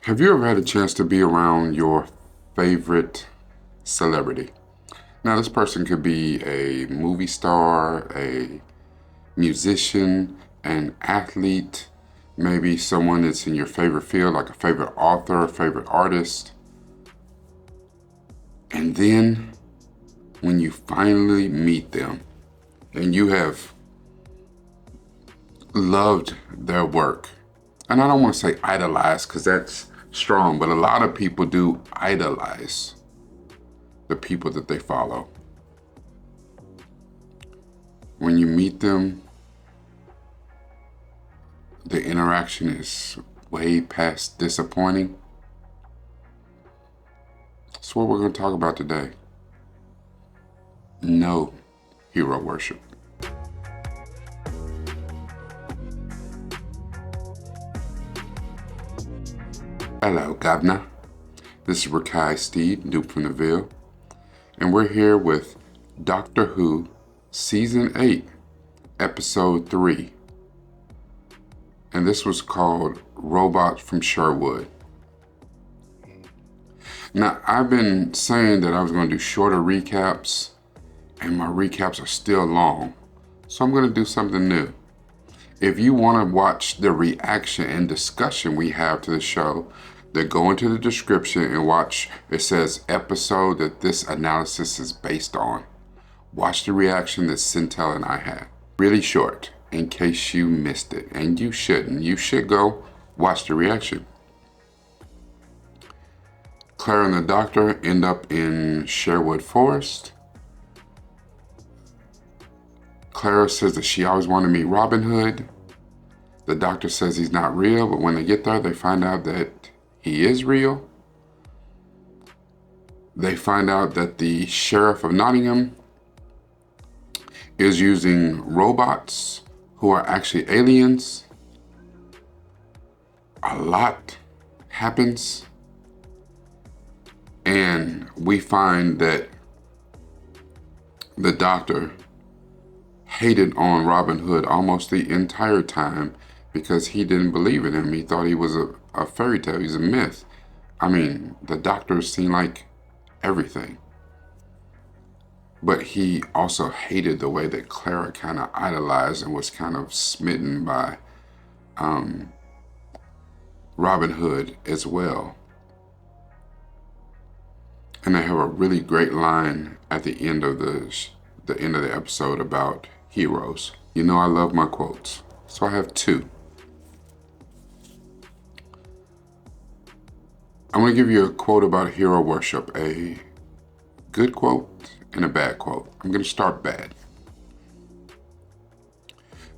Have you ever had a chance to be around your favorite celebrity? Now, this person could be a movie star, a musician, an athlete, maybe someone that's in your favorite field, like a favorite author, a favorite artist. And then when you finally meet them and you have loved their work, and I don't want to say idolize because that's strong, but a lot of people do idolize the people that they follow. When you meet them, the interaction is way past disappointing. That's what we're going to talk about today. No hero worship. Hello, Governor. This is Rakai Steve, Duke from the Ville, and we're here with Doctor Who Season 8, Episode 3. And this was called Robots from Sherwood. Now, I've been saying that I was going to do shorter recaps, and my recaps are still long. So I'm going to do something new. If you want to watch the reaction and discussion we have to the show, then go into the description and watch. It says episode that this analysis is based on. Watch the reaction that Centel and I had. Really short, in case you missed it. And you shouldn't. You should go watch the reaction. Clara and the Doctor end up in Sherwood Forest. Clara says that she always wanted to meet Robin Hood. The Doctor says he's not real, but when they get there, they find out that he is real. They find out that the Sheriff of Nottingham is using robots who are actually aliens. A lot happens. And we find that the Doctor hated on Robin Hood almost the entire time because he didn't believe in him. He thought he was a fairy tale. He's a myth. I mean, the Doctor seemed like everything. But he also hated the way that Clara kind of idolized and was kind of smitten by Robin Hood as well. And they have a really great line at the end of the episode about heroes. You know I love my quotes, so I have two. I'm going to give you a quote about hero worship, a good quote and a bad quote. I'm going to start bad.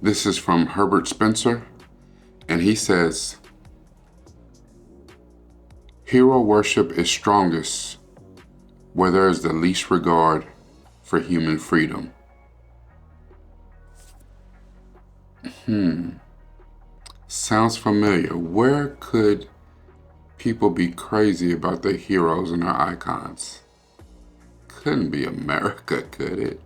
This is from Herbert Spencer, and he says, "Hero worship is strongest where there is the least regard for human freedom." Sounds familiar. Where could people be crazy about their heroes and their icons? Couldn't be America, could it?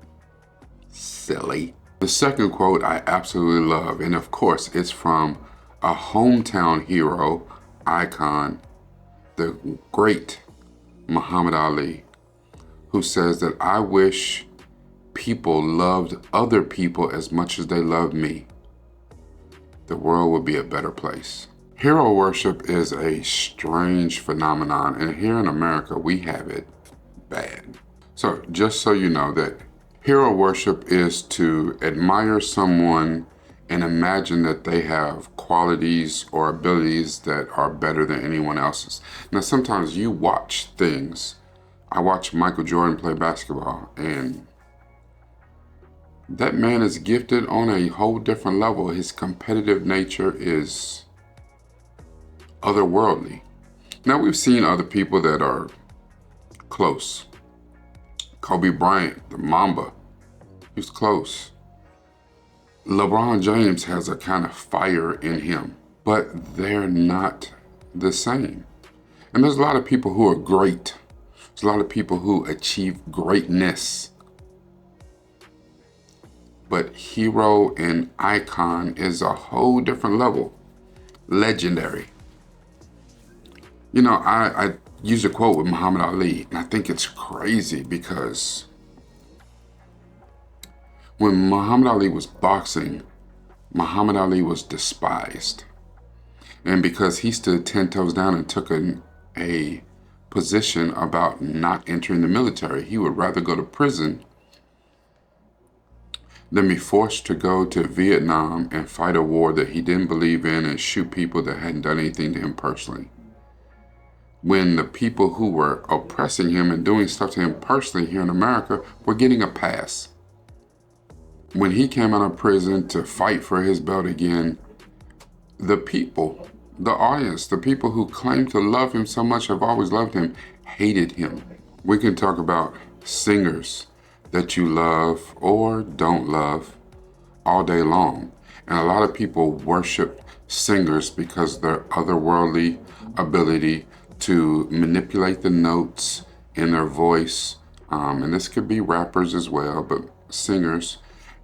Silly. The second quote I absolutely love, and of course it's from a hometown hero, icon, the great Muhammad Ali, who says that I wish people loved other people as much as they love me. The world would be a better place. Hero worship is a strange phenomenon, and here in America, we have it bad. So just so you know that hero worship is to admire someone and imagine that they have qualities or abilities that are better than anyone else's. Now, sometimes you watch things. I watch Michael Jordan play basketball, and that man is gifted on a whole different level. His competitive nature is otherworldly. Now, we've seen other people that are close. Kobe Bryant, the Mamba, he's close. LeBron James has a kind of fire in him, but they're not the same. And there's a lot of people who are great. There's a lot of people who achieve greatness. But hero and icon is a whole different level. Legendary. I use a quote with Muhammad Ali, and I think it's crazy because when Muhammad Ali was boxing, Muhammad Ali was despised. And because he stood 10 toes down and took a position about not entering the military, he would rather go to prison than be forced to go to Vietnam and fight a war that he didn't believe in and shoot people that hadn't done anything to him personally. When the people who were oppressing him and doing stuff to him personally here in America were getting a pass. When he came out of prison to fight for his belt again, the people, the audience, the people who claim to love him so much, have always loved him, hated him. We can talk about singers that you love or don't love all day long. And a lot of people worship singers because of their otherworldly ability to manipulate the notes in their voice. And this could be rappers as well, but singers,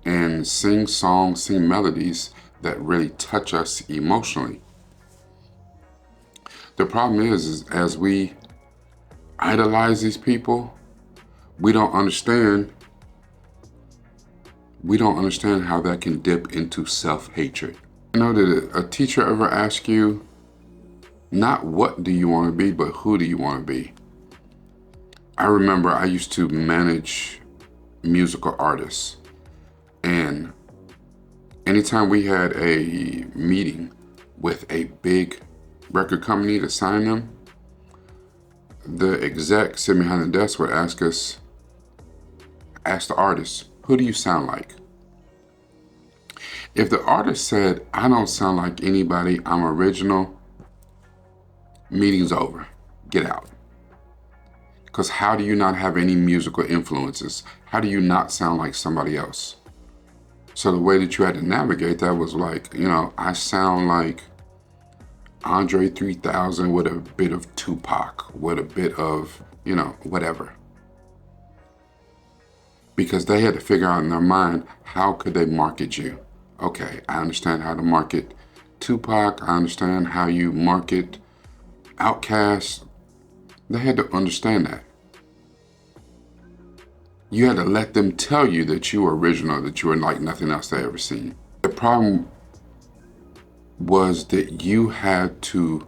and sing songs, sing melodies that really touch us emotionally. The problem is as we idolize these people, we don't understand how that can dip into self-hatred. Did a teacher ever ask you, not what do you want to be, but who do you want to be? I remember I used to manage musical artists, and anytime we had a meeting with a big record company to sign them, the exec sitting behind the desk would ask the artist, who do you sound like? If the artist said, I don't sound like anybody, I'm original, meeting's over, get out. Because how do you not have any musical influences? How do you not sound like somebody else? So the way that you had to navigate that was like, I sound like Andre 3000 with a bit of Tupac, with a bit of, whatever. Because they had to figure out in their mind, how could they market you? Okay, I understand how to market Tupac. I understand how you market Outkast. They had to understand that. You had to let them tell you that you were original, that you were like nothing else they ever seen. The problem was that you had to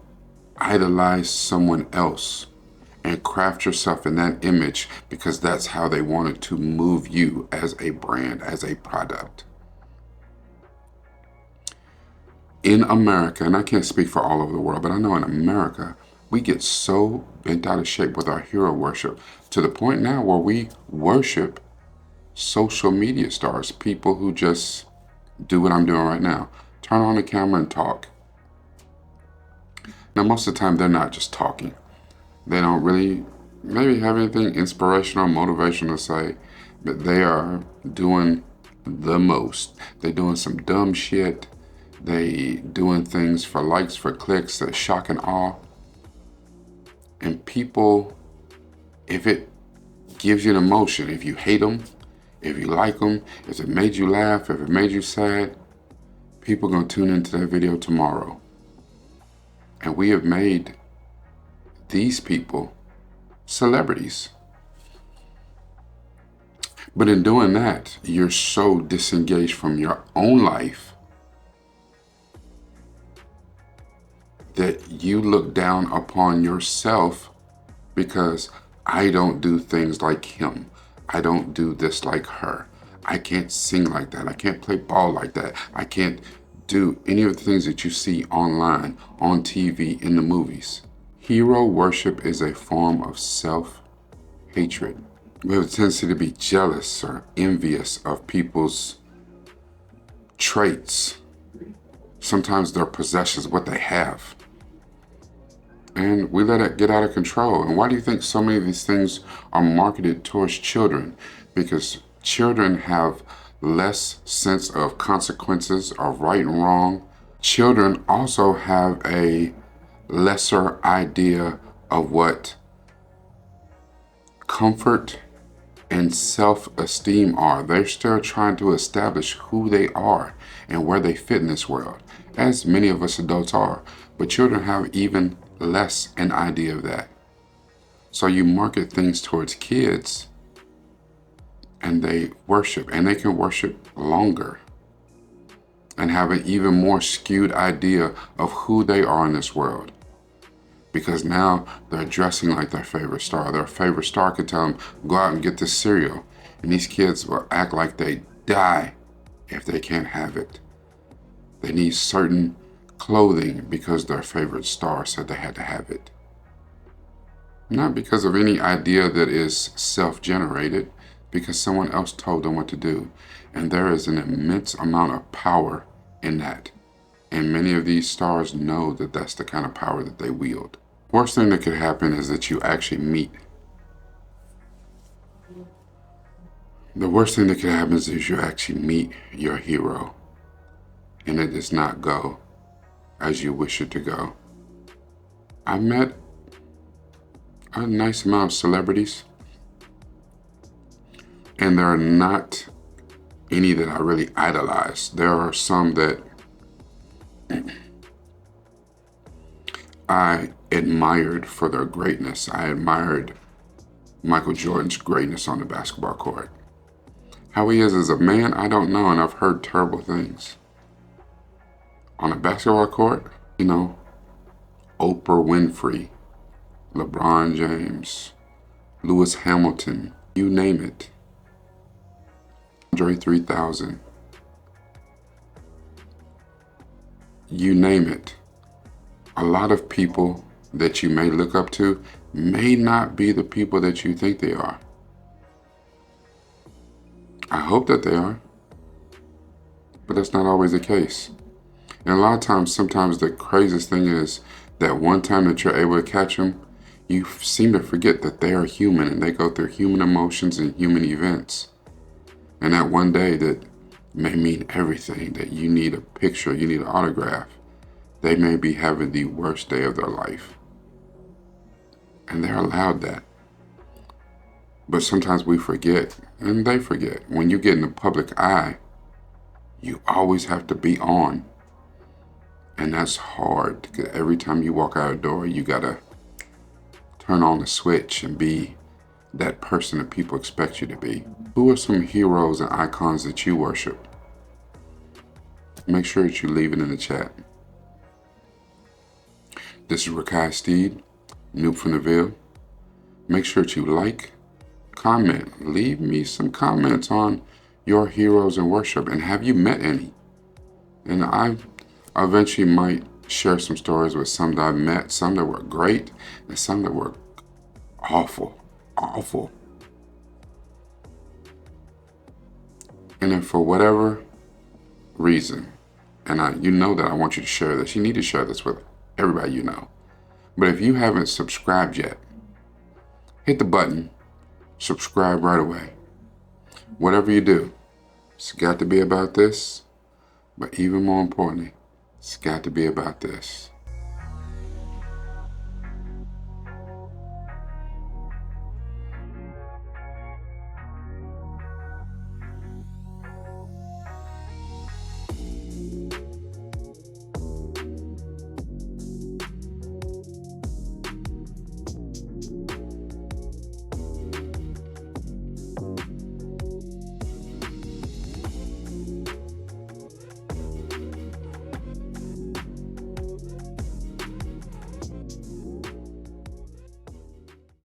idolize someone else and craft yourself in that image because that's how they wanted to move you as a brand, as a product. In America, and I can't speak for all over the world, but I know in America, we get so bent out of shape with our hero worship to the point now where we worship social media stars, people who just do what I'm doing right now. Turn on the camera and talk. Now, most of the time, they're not just talking. They don't really maybe have anything inspirational, motivational to say, but they are doing the most. They're doing some dumb shit. They doing things for likes, for clicks, that shock and awe. And people, if it gives you an emotion, if you hate them, if you like them, if it made you laugh, if it made you sad, people are going to tune into that video tomorrow. And we have made these people celebrities. But in doing that, you're so disengaged from your own life that you look down upon yourself because I don't do things like him. I don't do this like her. I can't sing like that. I can't play ball like that. I can't do any of the things that you see online, on TV, in the movies. Hero worship is a form of self-hatred. We have a tendency to be jealous or envious of people's traits, sometimes their possessions, what they have. And we let it get out of control. And why do you think so many of these things are marketed towards children? Because children have less sense of consequences of right and wrong. Children also have a lesser idea of what comfort and self-esteem are. They're still trying to establish who they are and where they fit in this world, as many of us adults are. But children have even less an idea of that. So you market things towards kids and they worship, and they can worship longer and have an even more skewed idea of who they are in this world. Because now they're dressing like their favorite star. Their favorite star can tell them, go out and get this cereal. And these kids will act like they die if they can't have it. They need certain clothing because their favorite star said they had to have it. Not because of any idea that is self-generated, because someone else told them what to do. And there is an immense amount of power in that. And many of these stars know that that's the kind of power that they wield. Worst thing that could happen is that you actually meet. The worst thing that could happen is you actually meet your hero and it does not go as you wish it to go. I've met a nice amount of celebrities, and there are not any that I really idolize. There are some that I admired for their greatness. I admired Michael Jordan's greatness on the basketball court. How he is as a man, I don't know, and I've heard terrible things. On a basketball court, Oprah Winfrey, LeBron James, Lewis Hamilton, you name it. Andre 3000, you name it. A lot of people that you may look up to may not be the people that you think they are. I hope that they are, but that's not always the case. And a lot of times, sometimes the craziest thing is that one time that you're able to catch them, you seem to forget that they are human and they go through human emotions and human events. And that one day that may mean everything, that you need a picture, you need an autograph. They may be having the worst day of their life. And they're allowed that. But sometimes we forget, and they forget. When you get in the public eye, you always have to be on. And that's hard, because every time you walk out a door, you gotta turn on the switch and be that person that people expect you to be. Who are some heroes and icons that you worship? Make sure that you leave it in the chat. This is Rakai Steed, Noob from the Ville. Make sure that you like, comment, leave me some comments on your heroes in worship, and have you met any? And I eventually might share some stories with some that I've met, some that were great, and some that were awful. And then for whatever reason, and you know that I want you to share this, you need to share this with everybody you know. But if you haven't subscribed yet, hit the button, subscribe right away. Whatever you do, it's got to be about this, but even more importantly, it's got to be about this.